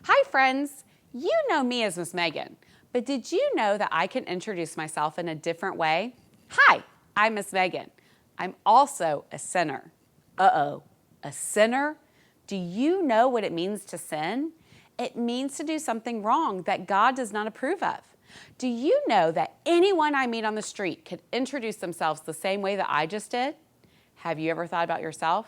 Hi friends, you know me as Miss Megan, but did you know that I can introduce myself in a different way? Hi, I'm Miss Megan. I'm also a sinner. Uh-oh, a sinner? Do you know what it means to sin? It means to do something wrong that God does not approve of. Do you know that anyone I meet on the street could introduce themselves the same way that I just did? Have you ever thought about yourself?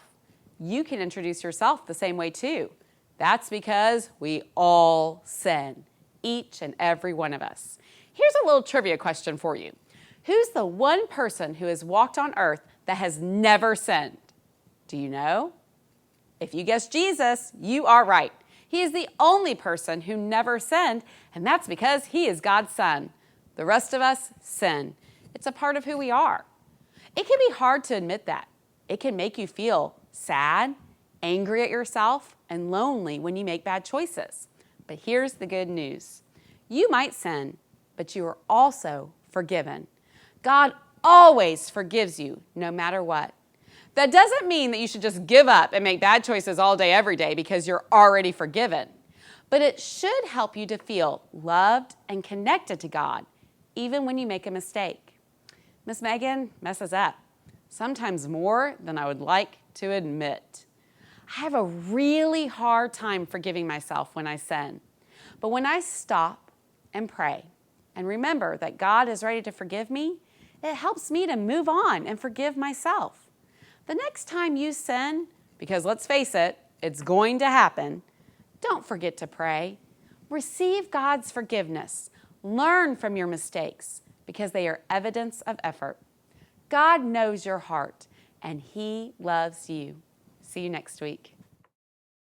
You can introduce yourself the same way too. That's because we all sin, each and every one of us. Here's a little trivia question for you. Who's the one person who has walked on earth that has never sinned? Do you know? If you guessed Jesus, you are right. He is the only person who never sinned, and that's because he is God's son. The rest of us sin. It's a part of who we are. It can be hard to admit that. It can make you feel sad, angry at yourself, and lonely when you make bad choices. But here's the good news. You might sin, but you are also forgiven. God always forgives you, no matter what. That doesn't mean that you should just give up and make bad choices all day, every day, because you're already forgiven. But it should help you to feel loved and connected to God, even when you make a mistake. Miss Megan messes up, sometimes more than I would like to admit. I have a really hard time forgiving myself when I sin. But when I stop and pray and remember that God is ready to forgive me, it helps me to move on and forgive myself. The next time you sin, because let's face it, it's going to happen, don't forget to pray. Receive God's forgiveness. Learn from your mistakes because they are evidence of effort. God knows your heart and He loves you. See you next week.